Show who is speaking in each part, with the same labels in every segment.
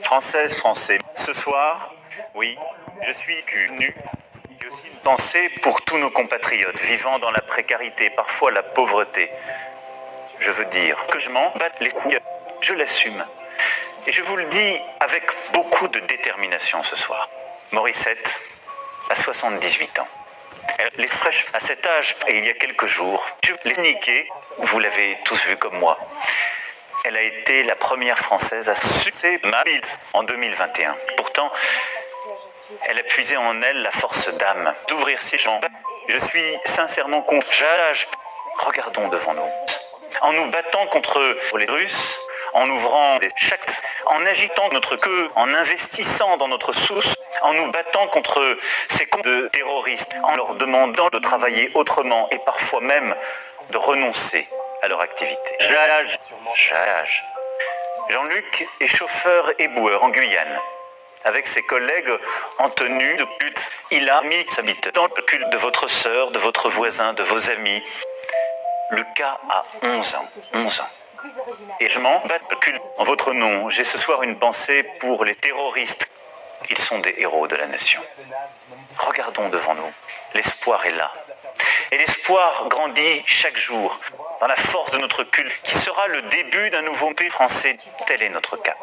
Speaker 1: Françaises, Français, ce soir, oui, je suis venu. J'ai aussi une pensée pour tous nos compatriotes vivant dans la précarité, parfois la pauvreté. Je veux dire que je m'en batte les couilles, je l'assume. Et je vous le dis avec beaucoup de détermination ce soir. Morissette a 78 ans. Elle est fraîche à cet âge et il y a quelques jours, je l'ai niquée, vous l'avez tous vu comme moi. Elle a été la première Française à sucer ma bite en 2021. Pourtant, elle a puisé en elle la force d'âme d'ouvrir ses jambes. Je suis sincèrement contre. Regardons devant nous. En nous battant contre les Russes, en ouvrant des chacts, en agitant notre queue, en investissant dans notre source, en nous battant contre ces cons de terroristes, en leur demandant de travailler autrement et parfois même de renoncer à leur activité. Jean-Luc est chauffeur éboueur en Guyane. Avec ses collègues en tenue de culte, il a mis sa bite dans le culte de votre sœur, de votre voisin, de vos amis. Le cas a 11 ans. 11 ans. Et je m'en bats le culte en votre nom. J'ai ce soir une pensée pour les terroristes. Ils sont des héros de la nation. Regardons devant nous. L'espoir est là. Et l'espoir grandit chaque jour dans la force de notre culte, qui sera le début d'un nouveau pays français. Tel est notre cap.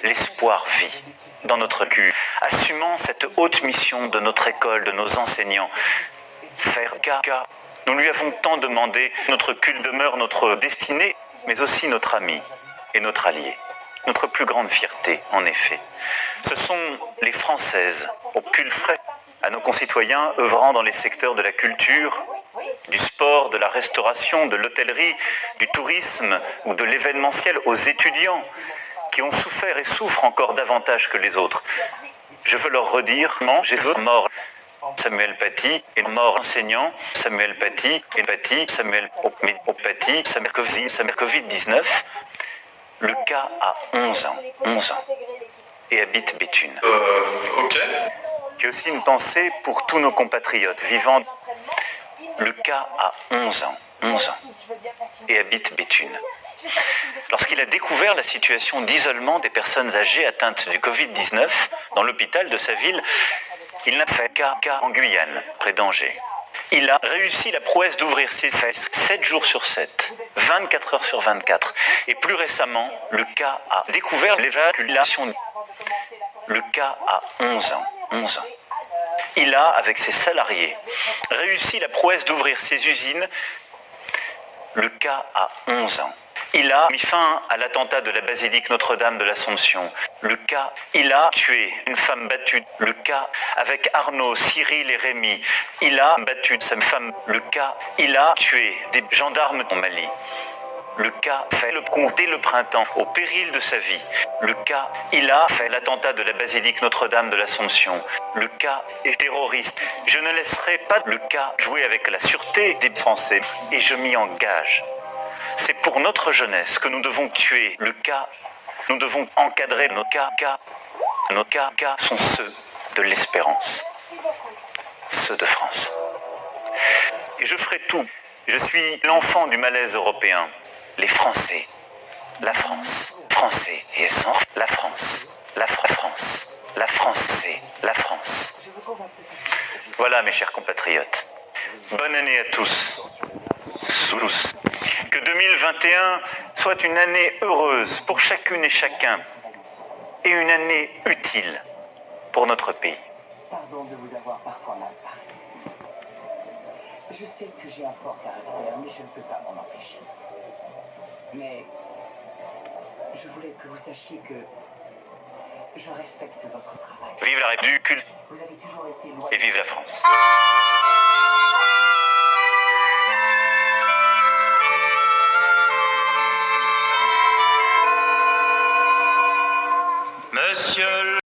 Speaker 1: L'espoir vit dans notre cul, assumant cette haute mission de notre école, de nos enseignants. Faire cas. Nous lui avons tant demandé. Notre culte demeure notre destinée, mais aussi notre ami et notre allié. Notre plus grande fierté, en effet. Ce sont les Françaises, au pull frais, à nos concitoyens œuvrant dans les secteurs de la culture, du sport, de la restauration, de l'hôtellerie, du tourisme ou de l'événementiel, aux étudiants qui ont souffert et souffrent encore davantage que les autres. Je veux leur redire, non, j'ai vu mort Samuel Paty est mort enseignant, Samuel Paty et Paty, Samuel Paty, Samuel Covid-19. Le cas a 11 ans, 11 ans, et habite Béthune.
Speaker 2: Ok.
Speaker 1: J'ai aussi une pensée pour tous nos compatriotes vivant. Le cas a 11 ans, 11 ans, et habite Béthune. Lorsqu'il a découvert la situation d'isolement des personnes âgées atteintes du Covid-19 dans l'hôpital de sa ville, il n'a fait qu'à en Guyane, près d'Angers. Il a réussi la prouesse d'ouvrir ses fesses 7 jours sur 7, 24 heures sur 24. Et plus récemment, le cas a découvert l'éjaculation. Le cas a 11 ans, 11 ans. Il a, avec ses salariés, réussi la prouesse d'ouvrir ses usines. Le cas a 11 ans. Il a mis fin à l'attentat de la basilique Notre-Dame de l'Assomption. Le cas, il a tué une femme battue. Le cas, avec Arnaud, Cyril et Rémi, il a battu sa femme. Le cas, il a tué des gendarmes au Mali. Le cas fait le conf dès le printemps, au péril de sa vie. Le cas, il a fait l'attentat de la basilique Notre-Dame de l'Assomption. Le cas est terroriste. Je ne laisserai pas le cas jouer avec la sûreté des Français. Et je m'y engage. C'est pour notre jeunesse que nous devons tuer le cas. Nous devons encadrer nos cas. Nos cas sont ceux de l'espérance. Ceux de France. Et je ferai tout. Je suis l'enfant du malaise européen. Les Français. La France. Français. Et sans la France. La France. La France, c'est la France. Voilà, mes chers compatriotes. Bonne année à tous. Tous. Que 2021 soit une année heureuse pour chacune et chacun et une année utile pour notre pays.
Speaker 3: Pardon de vous avoir parfois mal parlé. Je sais que j'ai un fort caractère, mais je ne peux pas m'en empêcher. Mais je voulais que vous sachiez que je respecte votre travail.
Speaker 1: Vive la République
Speaker 3: Vous avez toujours été loin.
Speaker 1: et vive la France.